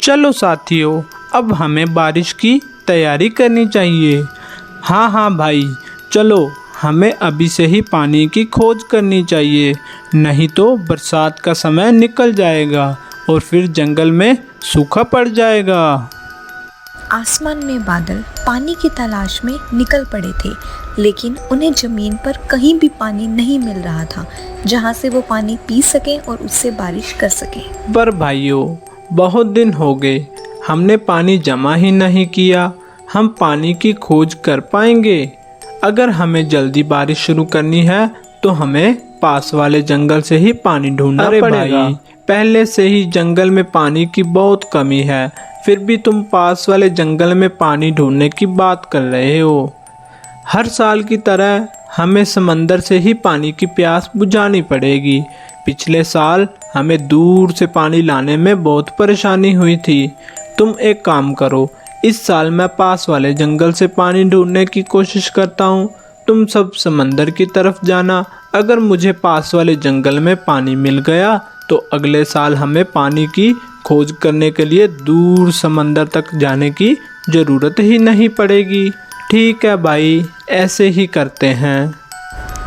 चलो साथियों, अब हमें बारिश की तैयारी करनी चाहिए। हाँ हाँ भाई, चलो हमें अभी से ही पानी की खोज करनी चाहिए, नहीं तो बरसात का समय निकल जाएगा और फिर जंगल में सूखा पड़ जाएगा। आसमान में बादल पानी की तलाश में निकल पड़े थे, लेकिन उन्हें ज़मीन पर कहीं भी पानी नहीं मिल रहा था जहां से वो पानी पी सकें और उससे बारिश कर सकें। पर भाइयों, बहुत दिन हो गए, हमने पानी जमा ही नहीं किया। हम पानी की खोज कर पाएंगे? अगर हमें जल्दी बारिश शुरू करनी है तो हमें पास वाले जंगल से ही पानी ढूंढना पड़ेगा। भाई, पहले से ही जंगल में पानी की बहुत कमी है, फिर भी तुम पास वाले जंगल में पानी ढूंढने की बात कर रहे हो। हर साल की तरह हमें समंदर से ही पानी की प्यास बुझानी पड़ेगी। पिछले साल हमें दूर से पानी लाने में बहुत परेशानी हुई थी। तुम एक काम करो, इस साल मैं पास वाले जंगल से पानी ढूंढने की कोशिश करता हूँ, तुम सब समंदर की तरफ जाना। अगर मुझे पास वाले जंगल में पानी मिल गया तो अगले साल हमें पानी की खोज करने के लिए दूर समंदर तक जाने की ज़रूरत ही नहीं पड़ेगी। ठीक है भाई, ऐसे ही करते हैं।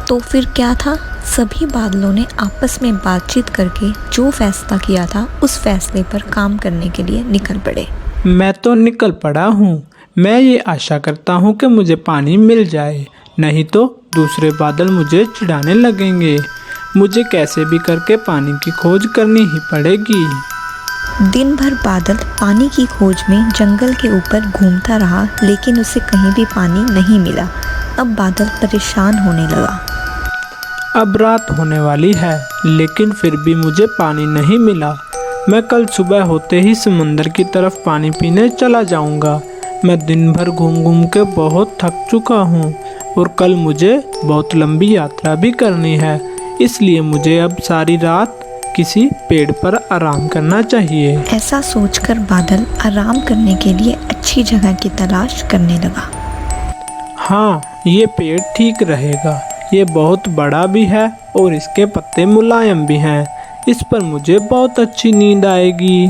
तो फिर क्या था, सभी बादलों ने आपस में बातचीत करके जो फैसला किया था उस फैसले पर काम करने के लिए निकल पड़े। मैं तो निकल पड़ा हूँ। मैं ये आशा करता हूँ कि मुझे पानी मिल जाए, नहीं तो दूसरे बादल मुझे चिढ़ाने लगेंगे। मुझे कैसे भी करके पानी की खोज करनी ही पड़ेगी। दिन भर बादल पानी की खोज में जंगल के ऊपर घूमता रहा, लेकिन उसे कहीं भी पानी नहीं मिला। अब बादल परेशान होने लगा। अब रात होने वाली है, लेकिन फिर भी मुझे पानी नहीं मिला। मैं कल सुबह होते ही समंदर की तरफ पानी पीने चला जाऊंगा। मैं दिन भर घूम घूम के बहुत थक चुका हूँ और कल मुझे बहुत लंबी यात्रा भी करनी है, इसलिए मुझे अब सारी रात किसी पेड़ पर आराम करना चाहिए। ऐसा सोचकर बादल आराम करने के लिए अच्छी जगह की तलाश करने लगा। हाँ, ये पेड़ ठीक रहेगा। ये बहुत बड़ा भी है और इसके पत्ते मुलायम भी हैं। इस पर मुझे बहुत अच्छी नींद आएगी।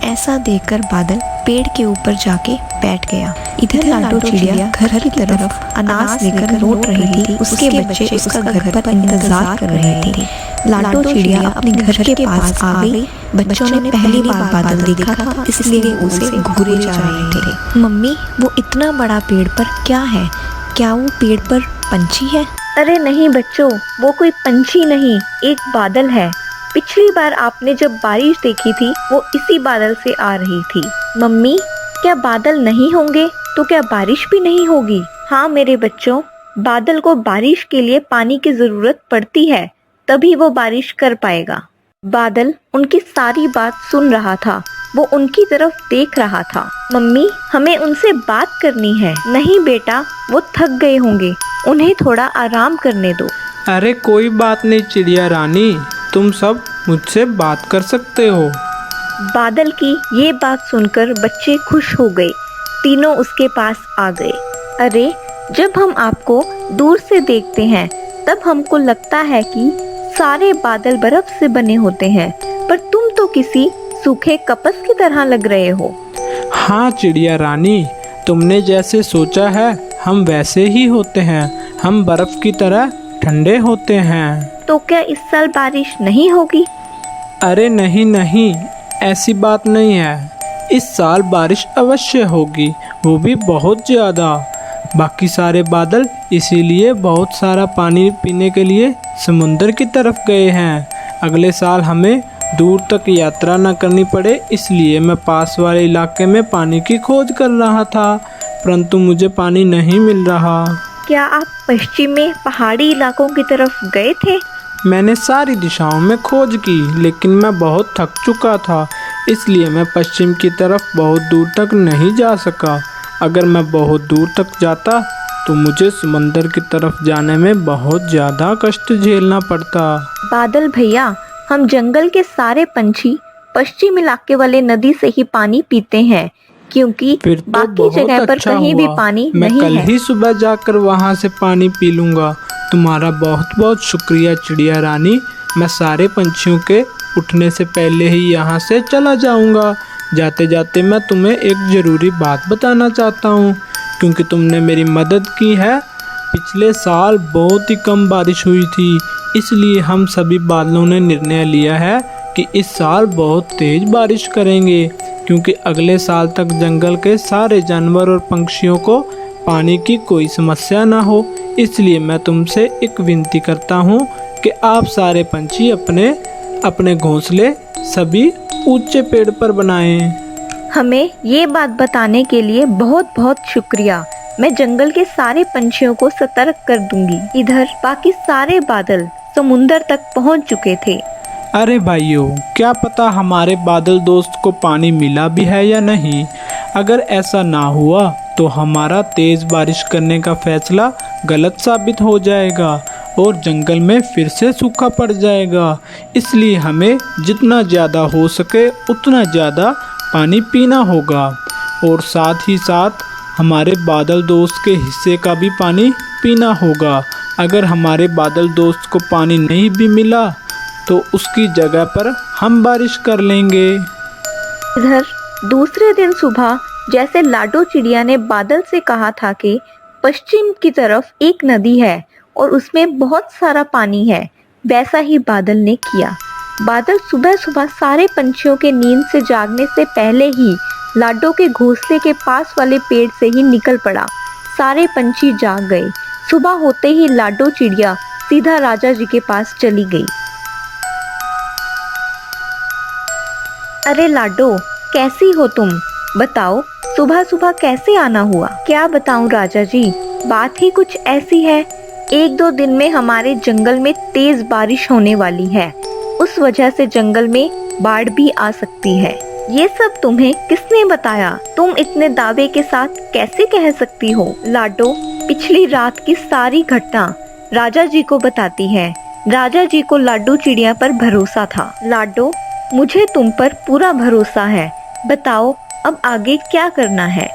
ऐसा देखकर बादल पेड़ के ऊपर जाके बैठ गया। इधर लाडो चिड़िया घर की तरफ अनाज लेकर लौट रही थी। उसके बच्चे उसका घर पर इंतजार कर रहे थे। लाडो चिड़िया अपने घर के पास आ गई। बच्चों ने पहली बार बादल देखा था, इसलिए उसे घूरे जा रहे थे। मम्मी, वो इतना बड़ा पेड़ पर क्या है? क्या वो पेड़ पर पंछी है? अरे नहीं बच्चों, वो कोई पंछी नहीं, एक बादल है। पिछली बार आपने जब बारिश देखी थी वो इसी बादल से आ रही थी। मम्मी, क्या बादल नहीं होंगे तो क्या बारिश भी नहीं होगी? हाँ मेरे बच्चों, बादल को बारिश के लिए पानी की जरूरत पड़ती है, तभी वो बारिश कर पाएगा। बादल उनकी सारी बात सुन रहा था, वो उनकी तरफ देख रहा था। मम्मी, हमें उनसे बात करनी है। नहीं बेटा, वो थक गए होंगे, उन्हें थोड़ा आराम करने दो। अरे कोई बात नहीं चिड़िया रानी, तुम सब मुझसे बात कर सकते हो। बादल की ये बात सुनकर बच्चे खुश हो गए। तीनों उसके पास आ गए। अरे, जब हम आपको दूर से देखते हैं तब हमको लगता है कि सारे बादल बर्फ से बने होते हैं, पर तुम तो किसी सूखे कपस की तरह लग रहे हो। हाँ चिड़िया रानी, तुमने जैसे सोचा है हम वैसे ही होते हैं। हम बर्फ की तरह ठंडे होते हैं। तो क्या इस साल बारिश नहीं होगी? अरे नहीं नहीं, ऐसी बात नहीं है। इस साल बारिश अवश्य होगी, वो भी बहुत ज़्यादा। बाकी सारे बादल इसीलिए बहुत सारा पानी पीने के लिए समुंदर की तरफ गए हैं। अगले साल हमें दूर तक यात्रा न करनी पड़े, इसलिए मैं पास वाले इलाके में पानी की खोज कर रहा था, परंतु मुझे पानी नहीं मिल रहा। क्या आप पश्चिम में पहाड़ी इलाकों की तरफ गए थे? मैंने सारी दिशाओं में खोज की, लेकिन मैं बहुत थक चुका था, इसलिए मैं पश्चिम की तरफ बहुत दूर तक नहीं जा सका। अगर मैं बहुत दूर तक जाता तो मुझे समंदर की तरफ जाने में बहुत ज़्यादा कष्ट झेलना पड़ता। बादल भैया, हम जंगल के सारे पंछी पश्चिम इलाके वाले नदी से ही पानी पीते हैं, क्योंकि फिर तो बाकी जगह पर अच्छा कहीं भी हुआ। पानी मैं नहीं कल है। ही सुबह जाकर वहाँ से पानी पी लूँगा। तुम्हारा बहुत बहुत शुक्रिया चिड़िया रानी। मैं सारे पंछियों के उठने से पहले ही यहाँ से चला जाऊँगा। जाते जाते मैं तुम्हें एक ज़रूरी बात बताना चाहता हूँ, क्योंकि तुमने मेरी मदद की है। पिछले साल बहुत ही कम बारिश हुई थी, इसलिए हम सभी बादलों ने निर्णय लिया है कि इस साल बहुत तेज़ बारिश करेंगे, क्योंकि अगले साल तक जंगल के सारे जानवर और पंछियों को पानी की कोई समस्या ना हो। इसलिए मैं तुमसे एक विनती करता हूँ कि आप सारे पंछी अपने अपने घोंसले सभी ऊंचे पेड़ पर बनाएं। हमें ये बात बताने के लिए बहुत बहुत शुक्रिया। मैं जंगल के सारे पंछियों को सतर्क कर दूंगी। इधर बाकी सारे बादल समुंदर तक पहुंच चुके थे। अरे भाइयों, क्या पता हमारे बादल दोस्त को पानी मिला भी है या नहीं। अगर ऐसा ना हुआ तो हमारा तेज़ बारिश करने का फैसला गलत साबित हो जाएगा और जंगल में फिर से सूखा पड़ जाएगा। इसलिए हमें जितना ज़्यादा हो सके उतना ज़्यादा पानी पीना होगा और साथ ही साथ हमारे बादल दोस्त के हिस्से का भी पानी पीना होगा। अगर हमारे बादल दोस्त को पानी नहीं भी मिला तो उसकी जगह पर हम बारिश कर लेंगे। इधर दूसरे दिन सुबह जैसे लाडो चिड़िया ने बादल से कहा था कि पश्चिम की तरफ एक नदी है और उसमें बहुत सारा पानी है, वैसा ही बादल ने किया। बादल सुबह सुबह सारे पंछियों के नींद से जागने से पहले ही लाडो के घोंसले के पास वाले पेड़ से ही निकल पड़ा। सारे पंछी जाग गए। सुबह होते ही लाडो चिड़िया सीधा राजा जी के पास चली गई। अरे लाडो, कैसी हो तुम? बताओ, सुबह सुबह कैसे आना हुआ? क्या बताऊं राजा जी, बात ही कुछ ऐसी है। 1-2 दिन में हमारे जंगल में तेज बारिश होने वाली है। उस वजह से जंगल में बाढ़ भी आ सकती है। ये सब तुम्हें किसने बताया? तुम इतने दावे के साथ कैसे कह सकती हो? लाडो पिछली रात की सारी घटना राजा जी को बताती है। राजा जी को लाडो चिड़िया पर भरोसा था। लाडो, मुझे तुम पर पूरा भरोसा है। बताओ अब आगे क्या करना है?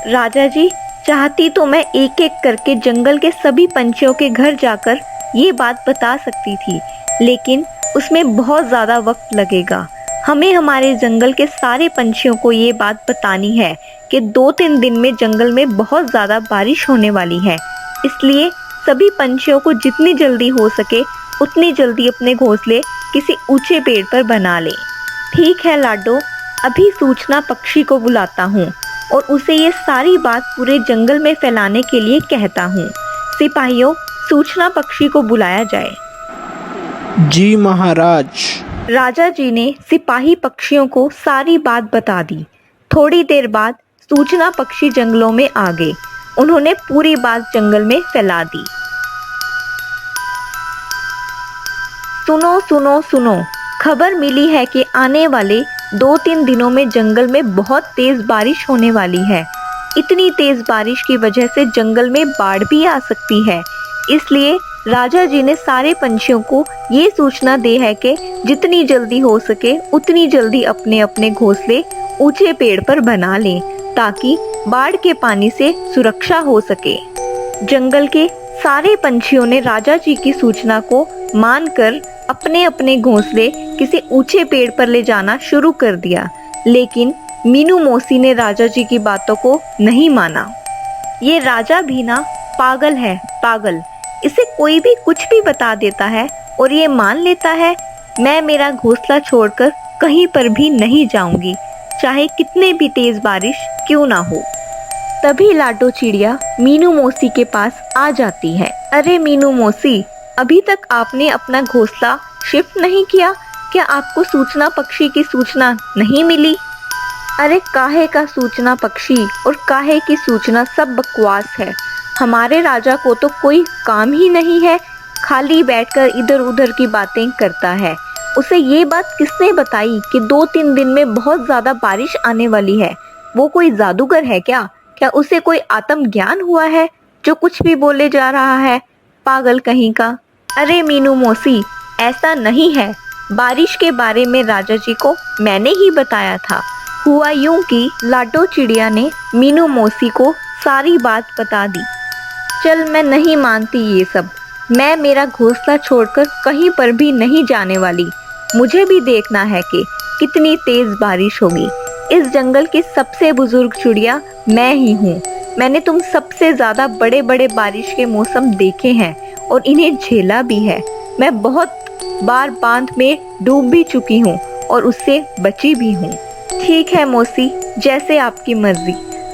राजा जी, चाहती तो मैं एक एक करके जंगल के सभी पंछियों के घर जाकर ये बात बता सकती थी, लेकिन उसमें बहुत ज़्यादा वक्त लगेगा। हमें हमारे जंगल के सारे पंछियों को ये बात बतानी है कि 2-3 दिन में जंगल में बहुत ज़्यादा बारिश होने वाली है। इसलिए सभी पंछियों को जितनी जल्दी हो सके उतनी जल्दी अपने घोंसले किसी ऊंचे पेड़ पर बना लें। ठीक है लाडो, अभी सूचना पक्षी को बुलाता हूँ और उसे ये सारी बात पूरे जंगल में फैलाने के लिए कहता हूँ। सिपाहियों, सूचना पक्षी को बुलाया जाए। जी महाराज। राजा जी ने सिपाही पक्षियों को सारी बात बता दी। थोड़ी देर बाद सूचना पक्षी जंगलों में आ गए। उन्होंने पूरी बात जंगल में फैला दी। सुनो सुनो सुनो, खबर मिली है कि आने वाले 2-3 दिनों में जंगल में बहुत तेज बारिश होने वाली है। इतनी तेज बारिश की वजह से जंगल में बाढ़ भी आ सकती है। इसलिए राजा जी ने सारे पंछियों को ये सूचना दी है कि जितनी जल्दी हो सके उतनी जल्दी अपने अपने घोंसले ऊंचे पेड़ पर बना लें, ताकि बाढ़ के पानी से सुरक्षा हो सके। जंगल के सारे पंछियों ने राजा जी की सूचना को मानकर अपने अपने घोंसले किसी ऊंचे पेड़ पर ले जाना शुरू कर दिया, लेकिन मीनू मौसी ने राजा जी की बातों को नहीं माना। ये राजा भी ना पागल है, पागल। इसे कोई भी कुछ भी बता देता है और ये मान लेता है। मैं मेरा घोंसला छोड़कर कहीं पर भी नहीं जाऊंगी, चाहे कितने भी तेज बारिश क्यों ना हो। तभी लाडो चिड़िया मीनू मौसी के पास आ जाती है। अरे मीनू मौसी, अभी तक आपने अपना घोंसला शिफ्ट नहीं किया? क्या आपको सूचना पक्षी की सूचना नहीं मिली? अरे काहे का सूचना पक्षी और काहे की सूचना, सब बकवास है। हमारे राजा को तो कोई काम ही नहीं है, खाली बैठकर इधर उधर की बातें करता है। उसे ये बात किसने बताई कि 2-3 दिन में बहुत ज़्यादा बारिश आने वाली है? वो कोई जादूगर है क्या? क्या उसे कोई आत्म ज्ञान हुआ है जो कुछ भी बोले जा रहा है? पागल कहीं का। अरे मीनू मौसी, ऐसा नहीं है। बारिश के बारे में राजा जी को मैंने ही बताया था। हुआ यूं कि लाडो चिड़िया ने मीनू मौसी को सारी बात बता दी। चल, मैं नहीं मानती ये सब। मैं मेरा घोंसला छोड़कर कहीं पर भी नहीं जाने वाली। मुझे भी देखना है कि कितनी तेज बारिश होगी। इस जंगल की सबसे बुजुर्ग चिड़िया मैं ही हूँ। मैंने तुम सबसे ज्यादा बड़े बड़े बारिश के मौसम देखे हैं और इन्हें झेला भी है। मैं बहुत बार बांध में डूब भी चुकी हूँ और उससे बची भी हूँ। ठीक है मौसी, जैसे आपकी मर्जी।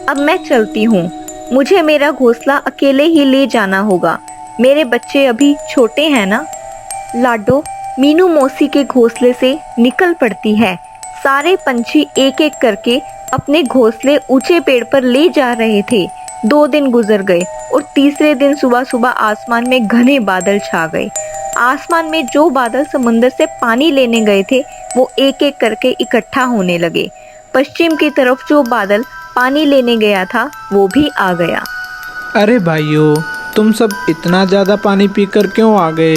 अब मैं चलती हूँ। मुझे मेरा घोंसला अकेले ही ले जाना होगा। मेरे बच्चे अभी छोटे हैं ना। लाडो मीनू मौसी के घोंसले से निकल पड़ती है। सारे पंछी एक एक करके अपने घोंसले ऊंचे पेड़ पर ले जा रहे थे। 2 दिन गुजर गए और तीसरे दिन सुबह सुबह आसमान में घने बादल छा गए। आसमान में जो बादल समुद्र से पानी लेने गए थे वो एक एक करके इकट्ठा होने लगे। पश्चिम की तरफ जो बादल पानी लेने गया था वो भी आ गया। अरे भाइयों, तुम सब इतना ज़्यादा पानी पीकर क्यों आ गए?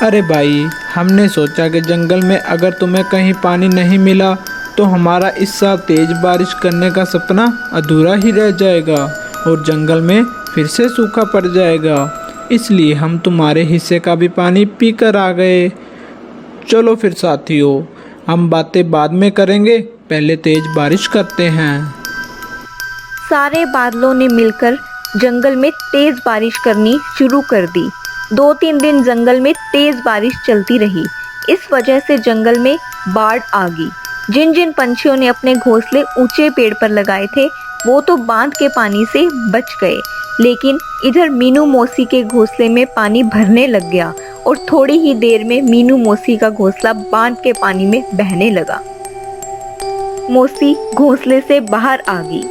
अरे भाई, हमने सोचा कि जंगल में अगर तुम्हें कहीं पानी नहीं मिला तो हमारा इस साल तेज बारिश करने का सपना अधूरा ही रह जाएगा और जंगल में फिर से सूखा पड़ जाएगा। इसलिए हम तुम्हारे हिस्से का भी पानी पी कर आ गए। चलो फिर साथियों, हम बातें बाद में करेंगे, पहले तेज बारिश करते हैं। सारे बादलों ने मिलकर जंगल में तेज बारिश करनी शुरू कर दी। 2-3 दिन जंगल में तेज बारिश चलती रही। इस वजह से जंगल में बाढ़ आ गई। जिन जिन पंछियों ने अपने घोंसले ऊंचे पेड़ पर लगाए थे वो तो बांध के पानी से बच गए, लेकिन इधर मीनू मौसी के घोंसले में पानी भरने लग गया और थोड़ी ही देर में मीनू मौसी का घोंसला बांध के पानी में बहने लगा। मौसी घोंसले से बाहर आ गई।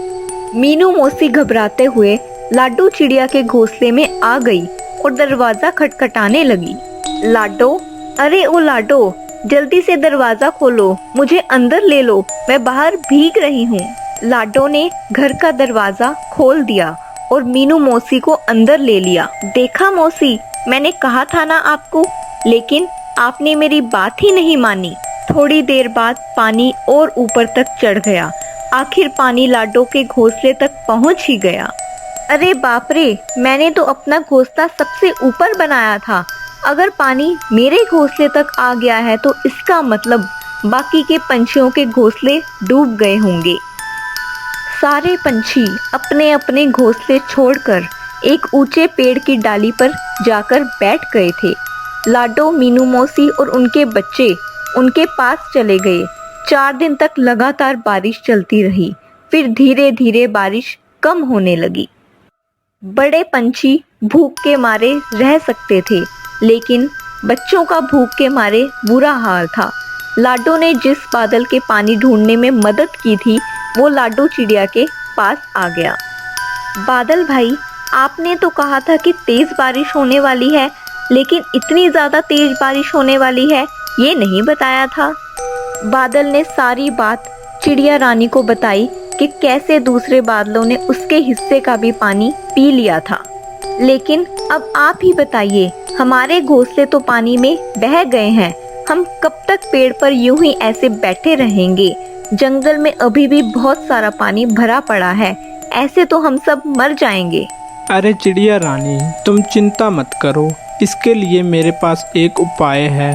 मीनू मौसी घबराते हुए लाडो चिड़िया के घोंसले में आ गई और दरवाजा खटखटाने लगी। लाडो, अरे ओ लाडो, जल्दी से दरवाजा खोलो, मुझे अंदर ले लो, मैं बाहर भीग रही हूँ। लाडो ने घर का दरवाजा खोल दिया और मीनू मौसी को अंदर ले लिया। देखा मौसी, मैंने कहा था ना आपको, लेकिन आपने मेरी बात ही नहीं मानी। थोड़ी देर बाद पानी और ऊपर तक चढ़ गया। आखिर पानी लाडो के घोंसले तक पहुंच ही गया। अरे बाप रे, मैंने तो अपना घोंसला सबसे ऊपर बनाया था। अगर पानी मेरे घोंसले तक आ गया है तो इसका मतलब बाकी के पंछियों के घोंसले डूब गए होंगे। सारे पंछी अपने अपने घोंसले छोड़कर एक ऊंचे पेड़ की डाली पर जाकर बैठ गए थे। लाडो, मीनू मौसी और उनके बच्चे उनके पास चले गए। 4 दिन तक लगातार बारिश चलती रही। फिर धीरे धीरे बारिश कम होने लगी। बड़े पंछी भूख के मारे रह सकते थे, लेकिन बच्चों का भूख के मारे बुरा हाल था। लाडो ने जिस बादल के पानी ढूंढने में मदद की थी वो लाडो चिड़िया के पास आ गया। बादल भाई, आपने तो कहा था कि तेज बारिश होने वाली है, लेकिन इतनी ज्यादा तेज बारिश होने वाली है ये नहीं बताया था। बादल ने सारी बात चिड़िया रानी को बताई कि कैसे दूसरे बादलों ने उसके हिस्से का भी पानी पी लिया था। लेकिन अब आप ही बताइए, हमारे घोंसले तो पानी में बह गए हैं। हम कब तक पेड़ पर यूं ही ऐसे बैठे रहेंगे? जंगल में अभी भी बहुत सारा पानी भरा पड़ा है, ऐसे तो हम सब मर जाएंगे। अरे चिड़िया रानी, तुम चिंता मत करो, इसके लिए मेरे पास एक उपाय है।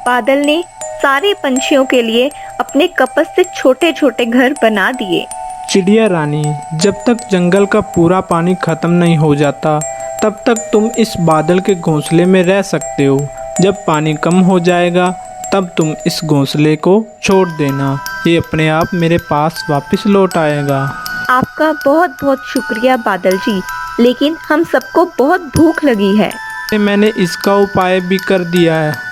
बादल ने सारे पंछियों के लिए अपने कपस से छोटे छोटे घर बना दिए। चिड़िया रानी, जब तक जंगल का पूरा पानी खत्म नहीं हो जाता तब तक तुम इस बादल के घोंसले में रह सकते हो। जब पानी कम हो जाएगा तब तुम इस घोंसले को छोड़ देना, ये अपने आप मेरे पास वापस लौट आएगा। आपका बहुत बहुत शुक्रिया बादल जी, लेकिन हम सबको बहुत भूख लगी है। मैंने इसका उपाय भी कर दिया है।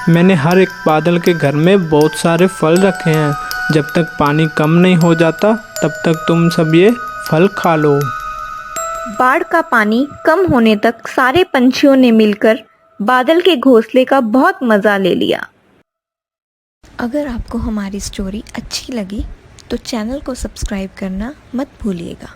मैंने हर एक बादल के घर में बहुत सारे फल रखे हैं। जब तक पानी कम नहीं हो जाता तब तक तुम सब ये फल खा लो। बाढ़ का पानी कम होने तक सारे पंछियों ने मिलकर बादल के घोंसले का बहुत मज़ा ले लिया। अगर आपको हमारी स्टोरी अच्छी लगी तो चैनल को सब्सक्राइब करना मत भूलिएगा।